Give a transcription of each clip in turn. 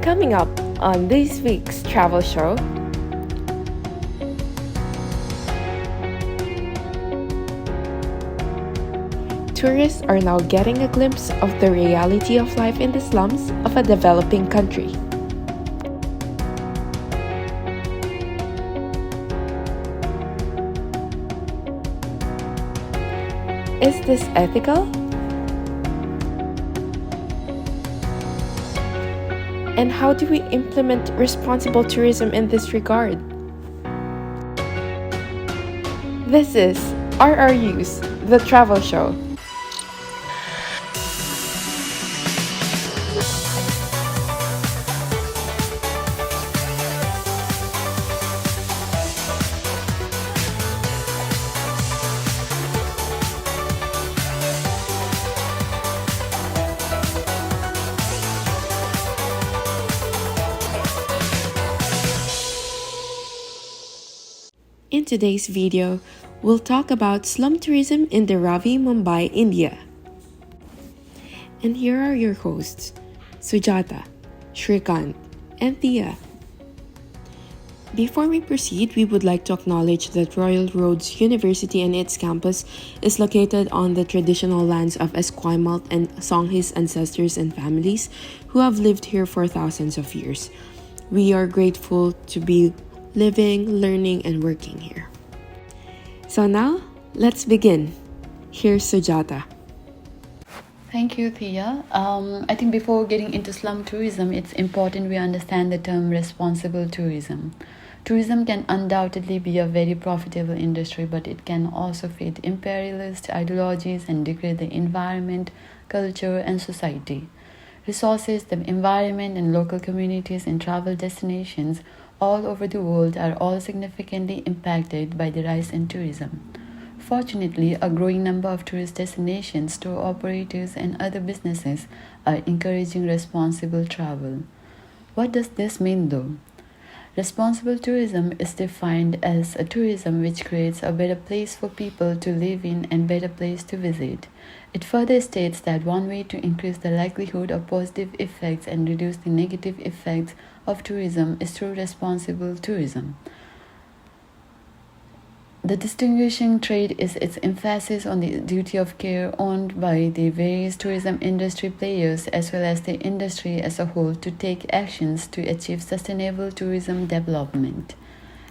Coming up on this week's travel show, tourists are now getting a glimpse of the reality of life in the slums of a developing country. Is this ethical? And how do we implement responsible tourism in this regard? This is RRU's The Travel Show. In today's video, we'll talk about slum tourism in the Ravi, Mumbai, India. And here are your hosts, Sujata, Shrikant, and Thea. Before we proceed, we would like to acknowledge that Royal Roads University and its campus is located on the traditional lands of Esquimalt and Songhees ancestors and families who have lived here for thousands of years. We are grateful to be living, learning, and working here. So now, let's begin. Here's Sujata. Thank you, Thea. I think before getting into slum tourism, it's important we understand the term responsible tourism. Tourism can undoubtedly be a very profitable industry, but it can also feed imperialist ideologies and degrade the environment, culture, and society. Resources, the environment, and local communities in travel destinations all over the world are all significantly impacted by the rise in tourism. Fortunately, a growing number of tourist destinations, tour operators, and other businesses are encouraging responsible travel. What does this mean though? Responsible tourism is defined as a tourism which creates a better place for people to live in and better place to visit. It further states that one way to increase the likelihood of positive effects and reduce the negative effects of tourism is through responsible tourism. The distinguishing trait is its emphasis on the duty of care owned by the various tourism industry players as well as the industry as a whole to take actions to achieve sustainable tourism development.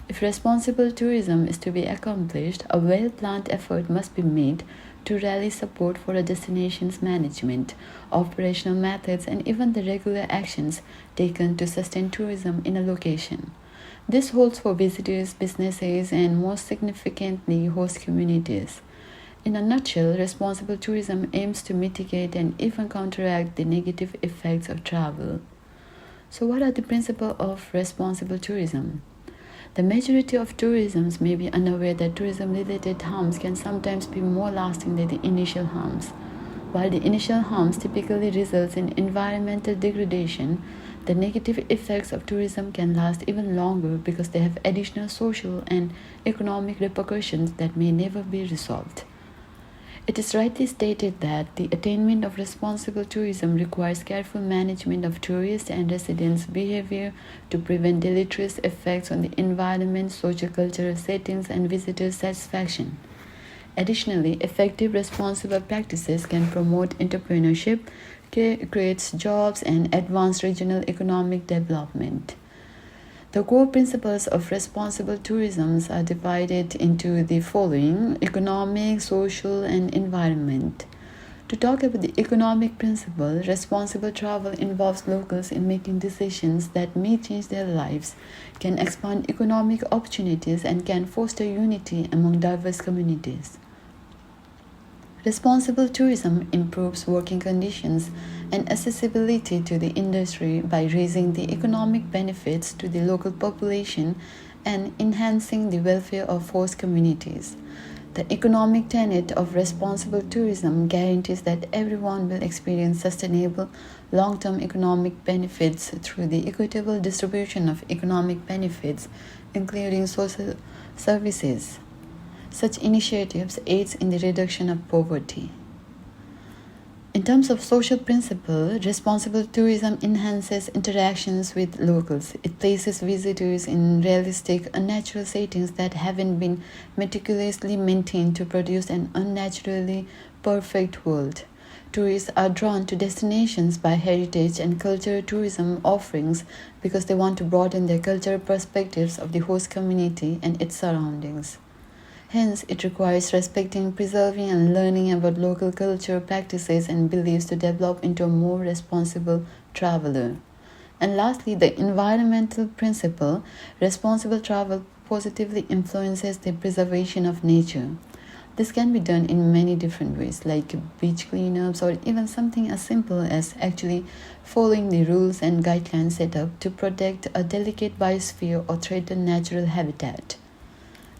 If responsible tourism is to be accomplished, a well-planned effort must be made to rally support for a destination's management, operational methods, and even the regular actions taken to sustain tourism in a location. This holds for visitors, businesses, and most significantly, host communities. In a nutshell, responsible tourism aims to mitigate and even counteract the negative effects of travel. So, what are the principles of responsible tourism? The majority of tourisms may be unaware that tourism-related harms can sometimes be more lasting than the initial harms. While the initial harms typically results in environmental degradation, the negative effects of tourism can last even longer because they have additional social and economic repercussions that may never be resolved. It is rightly stated that the attainment of responsible tourism requires careful management of tourist and residents' behavior to prevent deleterious effects on the environment, socio-cultural settings, and visitor satisfaction. Additionally, effective responsible practices can promote entrepreneurship, creates jobs, and advance regional economic development. The core principles of responsible tourism are divided into the following: economic, social, and environment. To talk about the economic principle, responsible travel involves locals in making decisions that may change their lives, can expand economic opportunities, and can foster unity among diverse communities. Responsible tourism improves working conditions and accessibility to the industry by raising the economic benefits to the local population and enhancing the welfare of host communities. The economic tenet of responsible tourism guarantees that everyone will experience sustainable long-term economic benefits through the equitable distribution of economic benefits, including social services. – Such initiatives aids in the reduction of poverty. In terms of social principle, responsible tourism enhances interactions with locals. It places visitors in realistic, unnatural settings that haven't been meticulously maintained to produce an unnaturally perfect world. Tourists are drawn to destinations by heritage and cultural tourism offerings because they want to broaden their cultural perspectives of the host community and its surroundings. Hence, it requires respecting, preserving, and learning about local culture, practices, and beliefs to develop into a more responsible traveler. And lastly, the environmental principle responsible travel positively influences the preservation of nature. This can be done in many different ways, like beach cleanups, or even something as simple as actually following the rules and guidelines set up to protect a delicate biosphere or threatened natural habitat.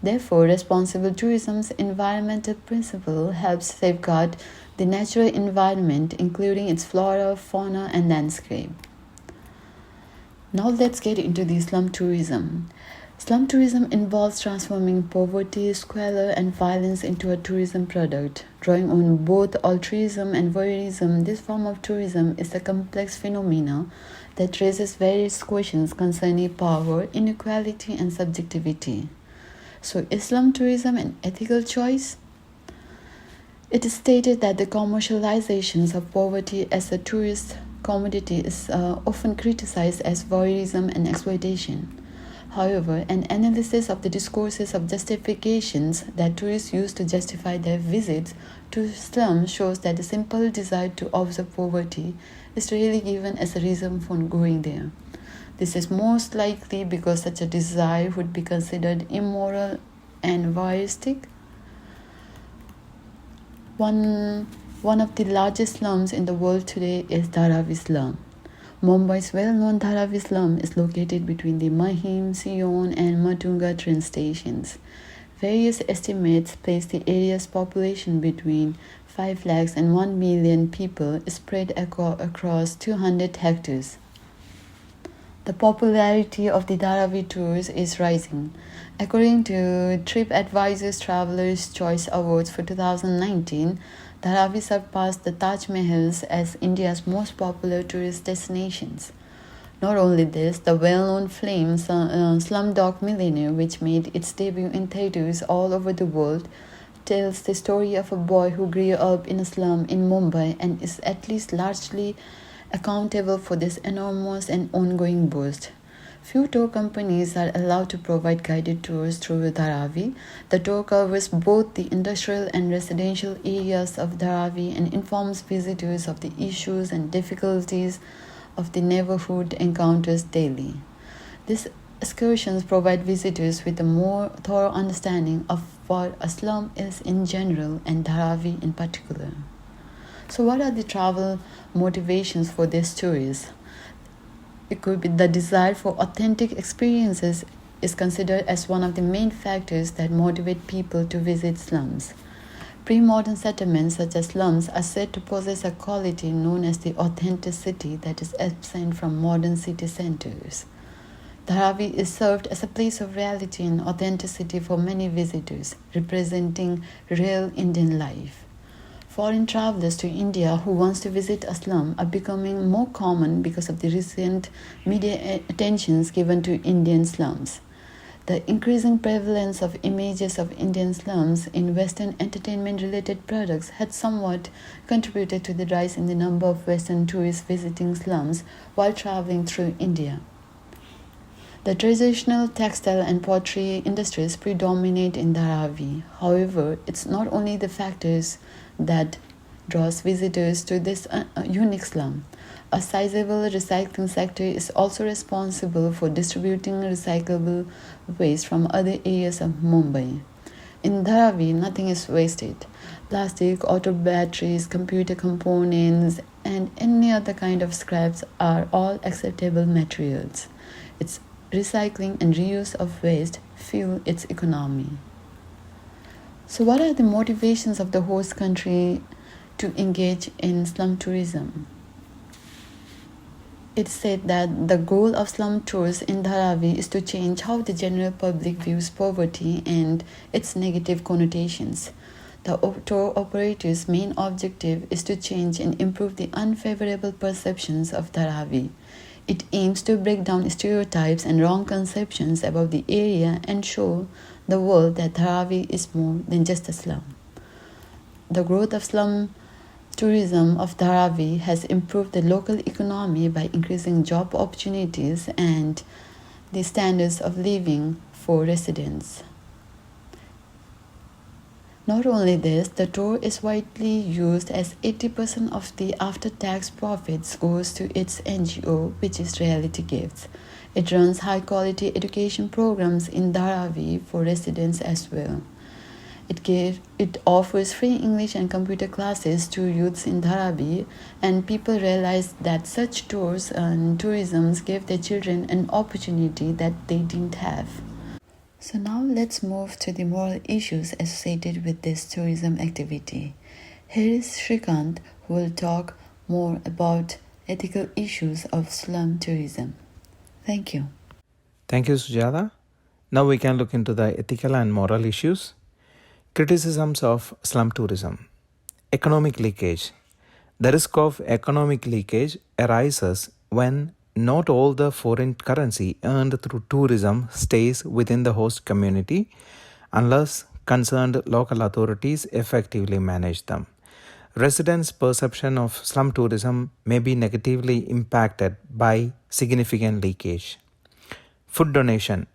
Therefore, responsible tourism's environmental principle helps safeguard the natural environment, including its flora, fauna, and landscape. Now let's get into the slum tourism. Slum tourism involves transforming poverty, squalor, and violence into a tourism product. Drawing on both altruism and voyeurism, this form of tourism is a complex phenomenon that raises various questions concerning power, inequality, and subjectivity. So, is slum tourism an ethical choice? It is stated that the commercialization of poverty as a tourist commodity is often criticized as voyeurism and exploitation. However, an analysis of the discourses of justifications that tourists use to justify their visits to slums shows that the simple desire to observe poverty is rarely given as a reason for going there. This is most likely because such a desire would be considered immoral and voyeuristic. One of the largest slums in the world today is Dharavi slum. Mumbai's well-known Dharavi slum is located between the Mahim, Sion, and Matunga train stations. Various estimates place the area's population between 5 lakhs and 1 million people spread across 200 hectares. The popularity of the Dharavi tours is rising. According to TripAdvisor's Traveler's Choice Awards for 2019, Dharavi surpassed the Taj Mahals as India's most popular tourist destinations. Not only this, the well-known film Slumdog Millionaire, which made its debut in theaters all over the world, tells the story of a boy who grew up in a slum in Mumbai and is at least largely accountable for this enormous and ongoing boost. Few tour companies are allowed to provide guided tours through Dharavi. The tour covers both the industrial and residential areas of Dharavi and informs visitors of the issues and difficulties of the neighborhood encounters daily. These excursions provide visitors with a more thorough understanding of what a slum is in general and Dharavi in particular. So, what are the travel motivations for these tourists? It could be the desire for authentic experiences is considered as one of the main factors that motivate people to visit slums. Pre-modern settlements such as slums are said to possess a quality known as the authenticity that is absent from modern city centers. Dharavi is served as a place of reality and authenticity for many visitors, representing real Indian life. Foreign travelers to India who want to visit a slum are becoming more common because of the recent media attentions given to Indian slums. The increasing prevalence of images of Indian slums in Western entertainment-related products had somewhat contributed to the rise in the number of Western tourists visiting slums while traveling through India. The traditional textile and pottery industries predominate in Dharavi. However, it's not only the factors that draws visitors to this unique slum. A sizable recycling sector is also responsible for distributing recyclable waste from other areas of Mumbai. In Dharavi, nothing is wasted. Plastic, auto batteries, computer components, and any other kind of scraps are all acceptable materials. Its recycling and reuse of waste fuel its economy. So, what are the motivations of the host country to engage in slum tourism? It's said that the goal of slum tours in Dharavi is to change how the general public views poverty and its negative connotations. The tour operator's main objective is to change and improve the unfavorable perceptions of Dharavi. It aims to break down stereotypes and wrong conceptions about the area and show the world that Dharavi is more than just a slum. The growth of slum tourism of Dharavi has improved the local economy by increasing job opportunities and the standards of living for residents. Not only this, the tour is widely used as 80% of the after-tax profits goes to its NGO, which is Reality Gifts. It runs high-quality education programs in Dharavi for residents as well. It offers free English and computer classes to youths in Dharavi, and people realize that such tours and tourisms give their children an opportunity that they didn't have. So now let's move to the moral issues associated with this tourism activity. Here is Shrikant who will talk more about ethical issues of slum tourism. Thank you. Thank you, Sujata. Now we can look into the ethical and moral issues. Criticisms of slum tourism. Economic leakage. The risk of economic leakage arises when not all the foreign currency earned through tourism stays within the host community unless concerned local authorities effectively manage them. Residents' perception of slum tourism may be negatively impacted by significant leakage. Food donation.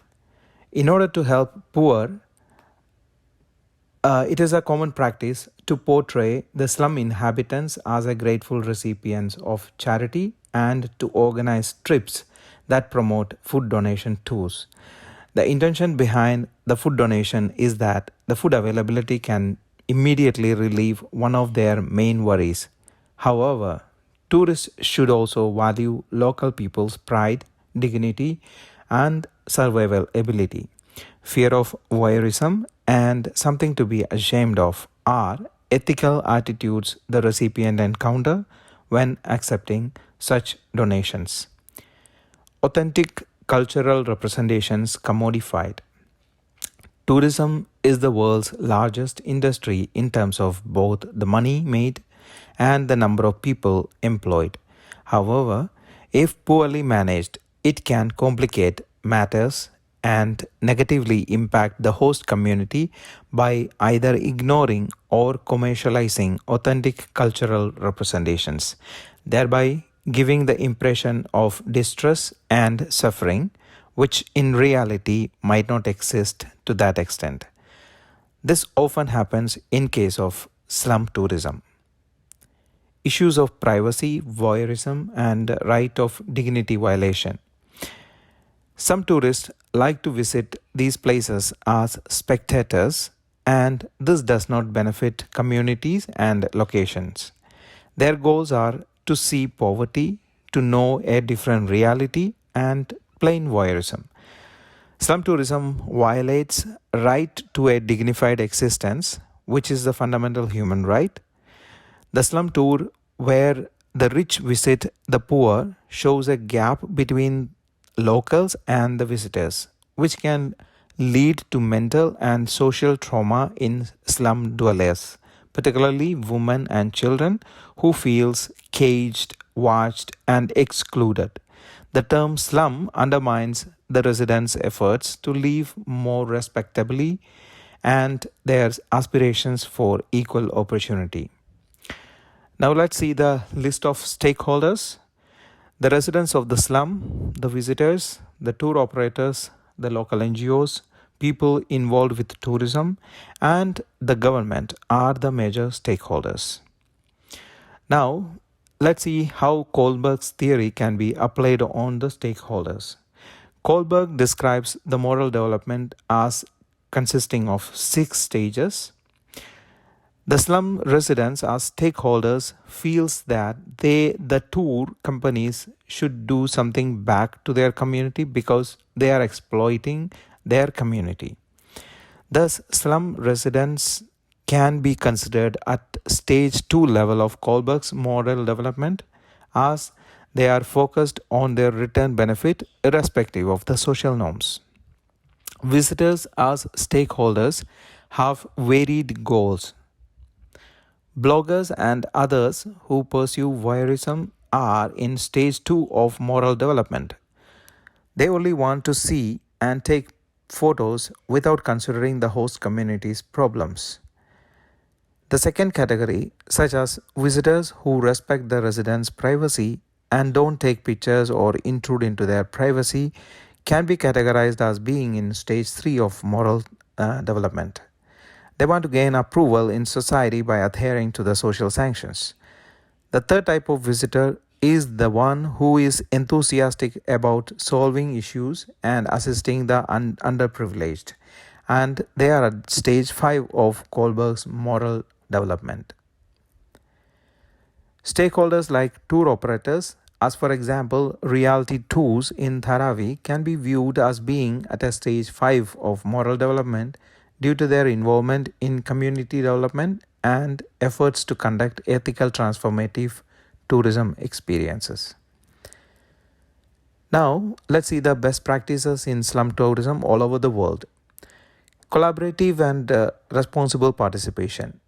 In order to help poor, it is a common practice to portray the slum inhabitants as a grateful recipients of charity and to organize trips that promote food donation tours. The intention behind the food donation is that the food availability can immediately relieve one of their main worries. However, tourists should also value local people's pride, dignity, and survival ability. Fear of voyeurism and something to be ashamed of are ethical attitudes the recipient encounter when accepting such donations. Authentic cultural representations commodified. Tourism is the world's largest industry in terms of both the money made and the number of people employed. However, if poorly managed, it can complicate matters and negatively impact the host community by either ignoring or commercializing authentic cultural representations, thereby giving the impression of distress and suffering, which in reality might not exist to that extent. This often happens in case of slum tourism. Issues of privacy, voyeurism, and right of dignity violation. Some tourists like to visit these places as spectators, and this does not benefit communities and locations. Their goals are to see poverty, to know a different reality, and plain voyeurism. Slum tourism violates right to a dignified existence, which is the fundamental human right. The slum tour, where the rich visit the poor, shows a gap between locals and the visitors, which can lead to mental and social trauma in slum dwellers, particularly women and children who feels caged, watched, and excluded. The term slum undermines the residents' efforts to live more respectably and their aspirations for equal opportunity. Now let's see the list of stakeholders. The residents of the slum, the visitors, the tour operators, the local NGOs, people involved with tourism, and the government are the major stakeholders. Now, let's see how Kohlberg's theory can be applied on the stakeholders. Kohlberg describes the moral development as consisting of 6 stages. The slum residents as stakeholders feels that the tour companies should do something back to their community because they are exploiting their community. Thus, slum residents can be considered at stage 2 level of Kohlberg's moral development as they are focused on their return benefit irrespective of the social norms. Visitors as stakeholders have varied goals. Bloggers and others who pursue voyeurism are in stage 2 of moral development. They only want to see and take photos without considering the host community's problems. The second category, such as visitors who respect the residents' privacy and don't take pictures or intrude into their privacy, can be categorized as being in stage 3 of moral development. They want to gain approval in society by adhering to the social sanctions. The third type of visitor is the one who is enthusiastic about solving issues and assisting the underprivileged, and they are at stage 5 of Kohlberg's moral development. Stakeholders like tour operators, as for example reality tours in Dharavi, can be viewed as being at a stage 5 of moral development due to their involvement in community development and efforts to conduct ethical transformative tourism experiences. Now, let's see the best practices in slum tourism all over the world. Collaborative and responsible participation.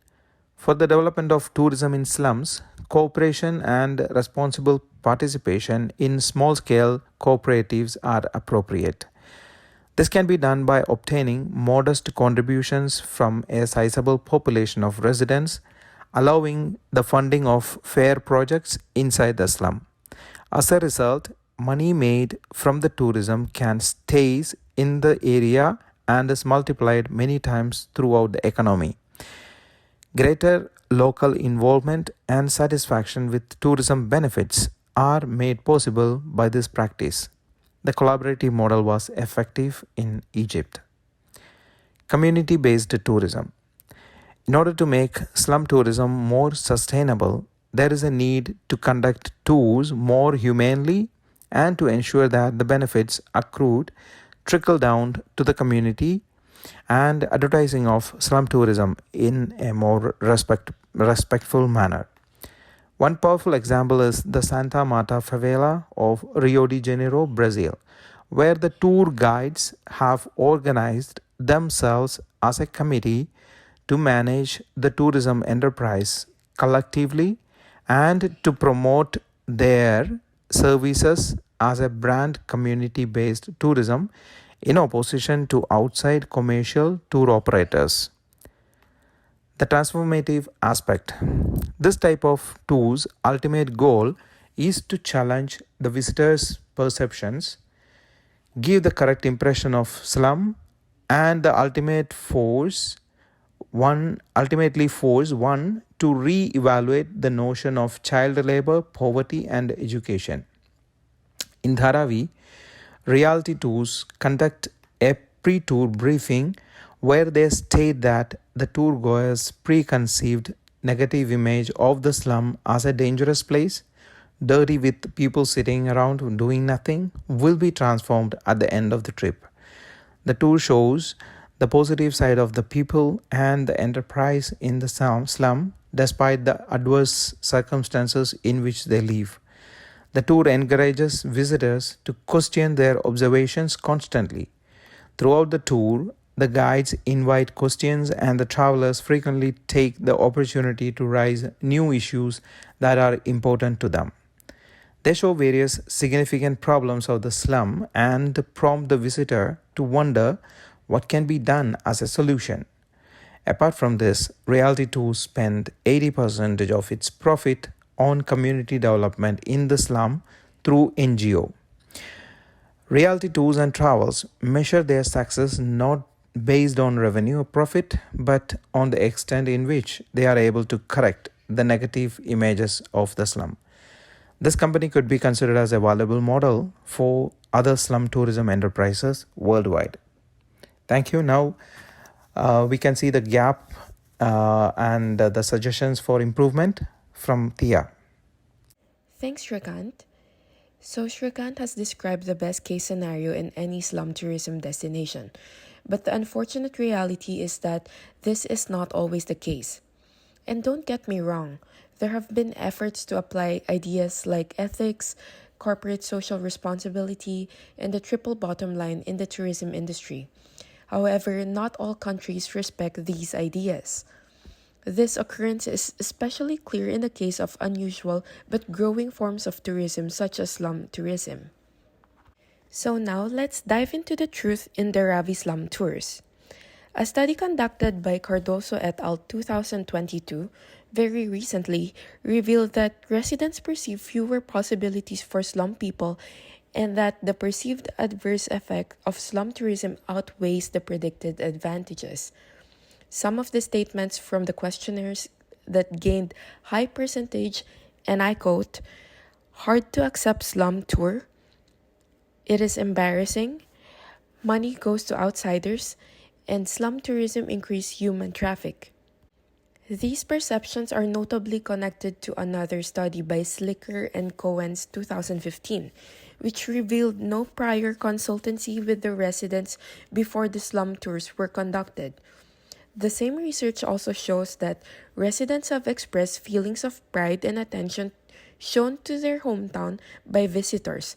For the development of tourism in slums, cooperation and responsible participation in small scale cooperatives are appropriate. This can be done by obtaining modest contributions from a sizable population of residents, allowing the funding of fair projects inside the slum. As a result, money made from the tourism can stay in the area and is multiplied many times throughout the economy. Greater local involvement and satisfaction with tourism benefits are made possible by this practice. The collaborative model was effective in Egypt. Community-based tourism. In order to make slum tourism more sustainable, there is a need to conduct tours more humanely and to ensure that the benefits accrued trickle down to the community, and advertising of slum tourism in a more respectful manner. One powerful example is the Santa Marta favela of Rio de Janeiro, Brazil, where the tour guides have organized themselves as a committee to manage the tourism enterprise collectively and to promote their services as a brand community-based tourism in opposition to outside commercial tour operators. The transformative aspect. This type of tour's ultimate goal is to challenge the visitor's perceptions, give the correct impression of slum, and the ultimately force one to re-evaluate the notion of child labor, poverty, and education. In Dharavi, reality tours conduct a pre-tour briefing where they state that the tour goer's preconceived negative image of the slum as a dangerous place, dirty with people sitting around doing nothing, will be transformed at the end of the trip. The tour shows the positive side of the people and the enterprise in the slum despite the adverse circumstances in which they live. The tour encourages visitors to question their observations constantly. Throughout the tour, the guides invite questions and the travelers frequently take the opportunity to raise new issues that are important to them. They show various significant problems of the slum and prompt the visitor to wonder what can be done as a solution. Apart from this, reality tours spend 80% of its profit on community development in the slum through NGO. Reality tours and travels measure their success not based on revenue or profit, but on the extent in which they are able to correct the negative images of the slum. This company could be considered as a valuable model for other slum tourism enterprises worldwide. Thank you. Now we can see the gap and the suggestions for improvement from Thea. Thanks, Shrikant. So, Shrikant has described the best case scenario in any slum tourism destination. But the unfortunate reality is that this is not always the case. And don't get me wrong, there have been efforts to apply ideas like ethics, corporate social responsibility, and the triple bottom line in the tourism industry. However, not all countries respect these ideas. This occurrence is especially clear in the case of unusual but growing forms of tourism such as slum tourism. So now let's dive into the truth in the Ravi slum tours. A study conducted by Cardoso et al. 2022 very recently revealed that residents perceive fewer possibilities for slum people and that the perceived adverse effect of slum tourism outweighs the predicted advantages. Some of the statements from the questionnaires that gained high percentage, and I quote, hard to accept slum tour, it is embarrassing, money goes to outsiders, and slum tourism increase human traffic. These perceptions are notably connected to another study by Slicker and Cohen's 2015, which revealed no prior consultancy with the residents before the slum tours were conducted. The same research also shows that residents have expressed feelings of pride and attention shown to their hometown by visitors.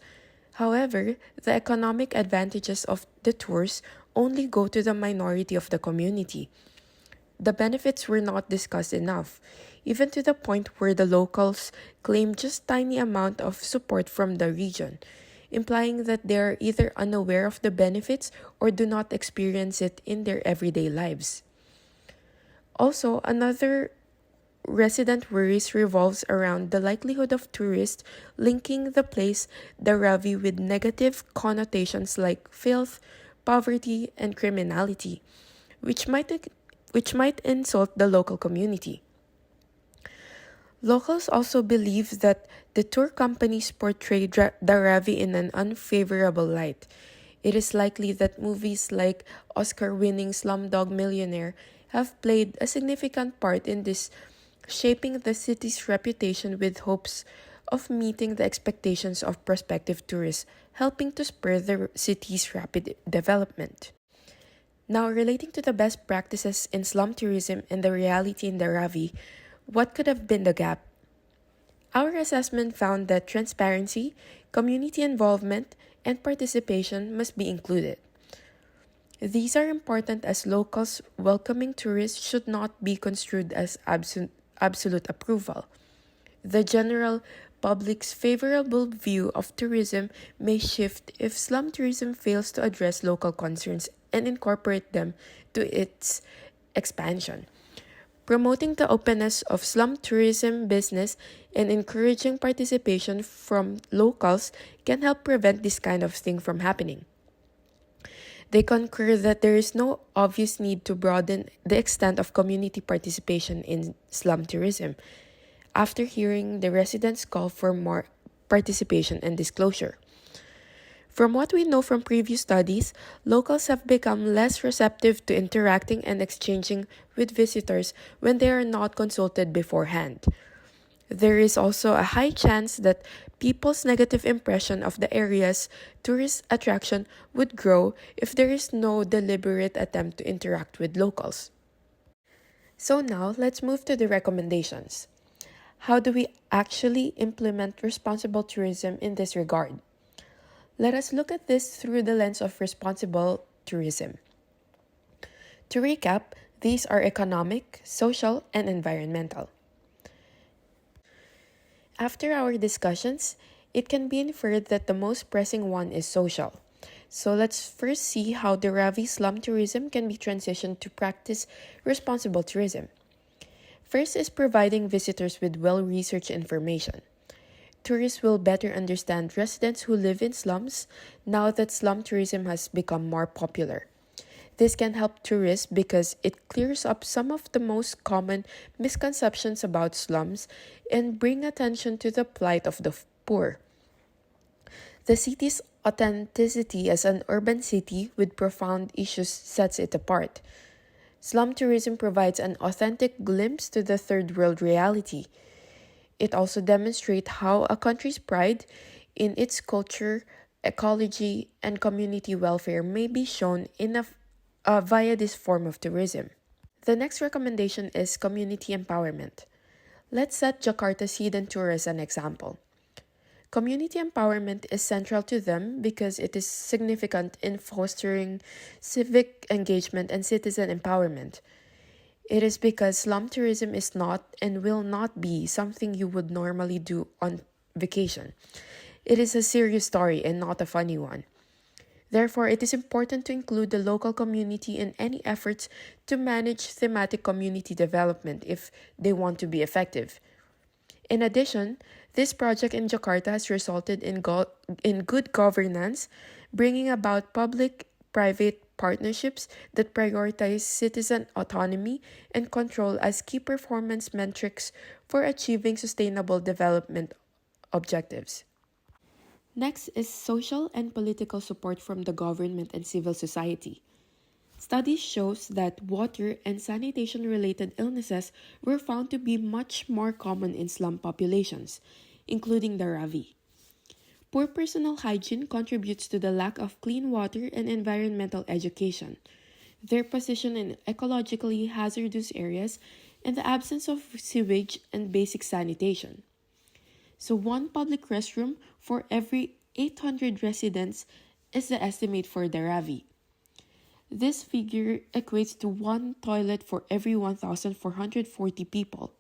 However, the economic advantages of the tours only go to the minority of the community. The benefits were not discussed enough, even to the point where the locals claim just tiny amount of support from the region, implying that they are either unaware of the benefits or do not experience it in their everyday lives. Also, another resident worries revolves around the likelihood of tourists linking the place, the Ravi, with negative connotations like filth, poverty, and criminality, which might insult the local community. Locals also believe that the tour companies portray the Ravi in an unfavorable light. It is likely that movies like Oscar-winning Slumdog Millionaire have played a significant part in this, shaping the city's reputation with hopes of meeting the expectations of prospective tourists, helping to spur the city's rapid development. Now, relating to the best practices in slum tourism and the reality in the Ravi, what could have been the gap? Our assessment found that transparency, community involvement, and participation must be included. These are important as locals welcoming tourists should not be construed as absolute approval. The general public's favorable view of tourism may shift if slum tourism fails to address local concerns and incorporate them to its expansion. Promoting the openness of slum tourism business and encouraging participation from locals can help prevent this kind of thing from happening. They concur that there is no obvious need to broaden the extent of community participation in slum tourism, after hearing the residents call for more participation and disclosure. From what we know from previous studies, locals have become less receptive to interacting and exchanging with visitors when they are not consulted beforehand. There is also a high chance that people's negative impression of the area's tourist attraction would grow if there is no deliberate attempt to interact with locals. So now, let's move to the recommendations. How do we actually implement responsible tourism in this regard? Let us look at this through the lens of responsible tourism. To recap, these are economic, social, and environmental. After our discussions, it can be inferred that the most pressing one is social. So let's first see how the Ravi slum tourism can be transitioned to practice responsible tourism. First is providing visitors with well-researched information. Tourists will better understand residents who live in slums now that slum tourism has become more popular. This can help tourists because it clears up some of the most common misconceptions about slums and bring attention to the plight of the poor. The city's authenticity as an urban city with profound issues sets it apart. Slum tourism provides an authentic glimpse to the third world reality. It also demonstrates how a country's pride in its culture, ecology, and community welfare may be shown via this form of tourism. The next recommendation is community empowerment. Let's set Jakarta's hidden tour as an example. Community empowerment is central to them because it is significant in fostering civic engagement and citizen empowerment. It is because slum tourism is not and will not be something you would normally do on vacation. It is a serious story and not a funny one. Therefore, it is important to include the local community in any efforts to manage thematic community development if they want to be effective. In addition, this project in Jakarta has resulted in good governance, bringing about public private partnerships that prioritize citizen autonomy and control as key performance metrics for achieving sustainable development objectives. Next is social and political support from the government and civil society. Studies shows that water and sanitation related illnesses were found to be much more common in slum populations, including the Ravi. Poor personal hygiene contributes to the lack of clean water and environmental education, their position in ecologically hazardous areas, and the absence of sewage and basic sanitation. So, one public restroom for every 800 residents is the estimate for the Ravi. This figure equates to one toilet for every 1,440 people.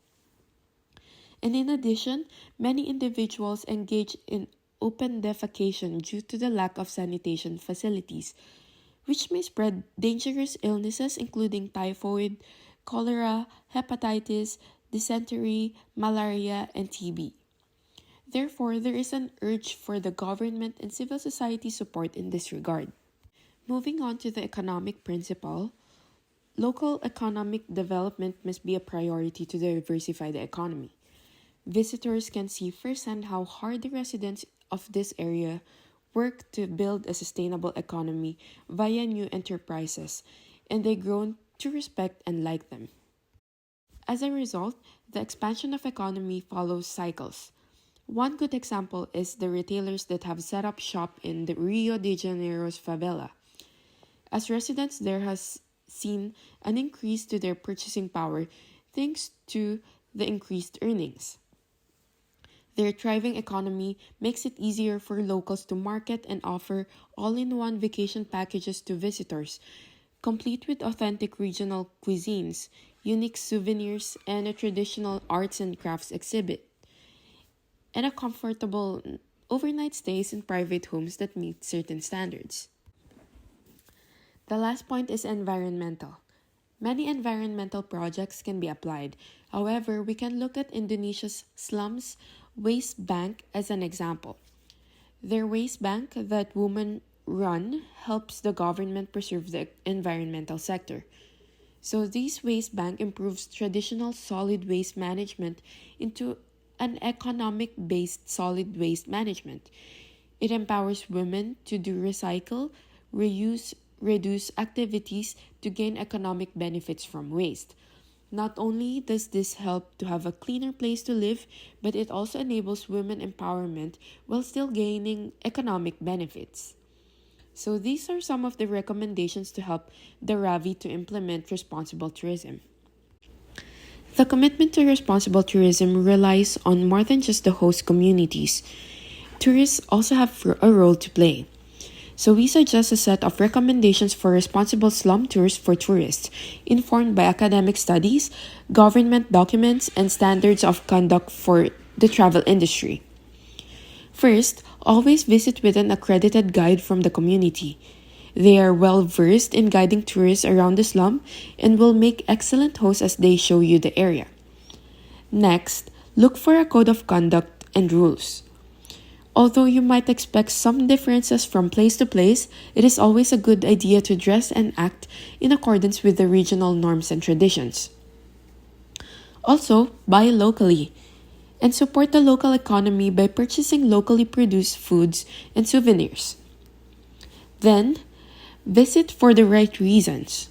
And in addition, many individuals engage in open defecation due to the lack of sanitation facilities, which may spread dangerous illnesses including typhoid, cholera, hepatitis, dysentery, malaria, and TB. Therefore, there is an urge for the government and civil society support in this regard. Moving on to the economic principle, local economic development must be a priority to diversify the economy. Visitors can see firsthand how hard the residents of this area work to build a sustainable economy via new enterprises, and they grow to respect and like them. As a result, the expansion of economy follows cycles. One good example is the retailers that have set up shop in the Rio de Janeiro's favela. As residents there has seen an increase to their purchasing power thanks to the increased earnings. Their thriving economy makes it easier for locals to market and offer all-in-one vacation packages to visitors, complete with authentic regional cuisines, unique souvenirs, and a traditional arts and crafts exhibit, and a comfortable overnight stays in private homes that meet certain standards. The last point is environmental. Many environmental projects can be applied. However, we can look at Indonesia's slums waste bank as an example. Their waste bank that women run helps the government preserve the environmental sector. So this waste bank improves traditional solid waste management into an economic-based solid waste management. It empowers women to do recycle, reuse, reduce activities to gain economic benefits from waste. Not only does this help to have a cleaner place to live, but it also enables women empowerment while still gaining economic benefits. So these are some of the recommendations to help the Ravi to implement responsible tourism. The commitment to responsible tourism relies on more than just the host communities. Tourists also have a role to play. So we suggest a set of recommendations for responsible slum tours for tourists, informed by academic studies, government documents, and standards of conduct for the travel industry. First, always visit with an accredited guide from the community. They are well versed in guiding tourists around the slum and will make excellent hosts as they show you the area. Next, look for a code of conduct and rules. Although you might expect some differences from place to place, it is always a good idea to dress and act in accordance with the regional norms and traditions. Also, buy locally and support the local economy by purchasing locally produced foods and souvenirs. Then, visit for the right reasons.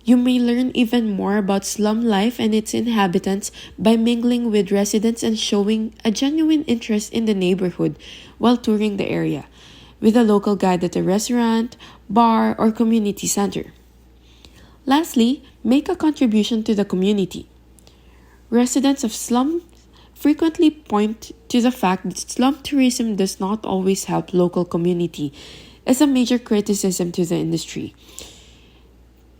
You may learn even more about slum life and its inhabitants by mingling with residents and showing a genuine interest in the neighborhood while touring the area, with a local guide at a restaurant, bar, or community center. Lastly, make a contribution to the community. Residents of slums frequently point to the fact that slum tourism does not always help local community as a major criticism to the industry.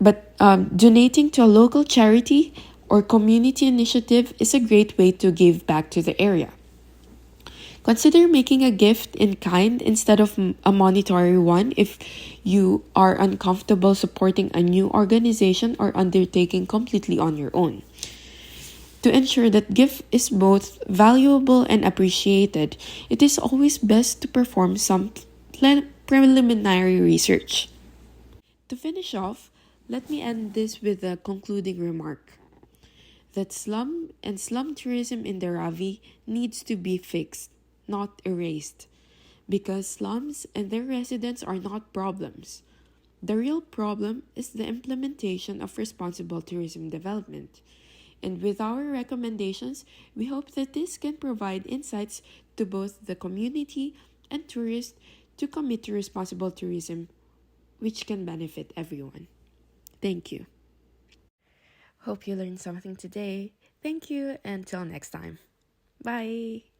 But donating to a local charity or community initiative is a great way to give back to the area. Consider making a gift in kind instead of a monetary one if you are uncomfortable supporting a new organization or undertaking completely on your own. To ensure that gift is both valuable and appreciated, it is always best to perform some preliminary research. To finish off, let me end this with a concluding remark that slum tourism in the Ravi needs to be fixed, not erased, because slums and their residents are not problems. The real problem is the implementation of responsible tourism development. And with our recommendations, we hope that this can provide insights to both the community and tourists to commit to responsible tourism, which can benefit everyone. Thank you. Hope you learned something today. Thank you, and till next time. Bye.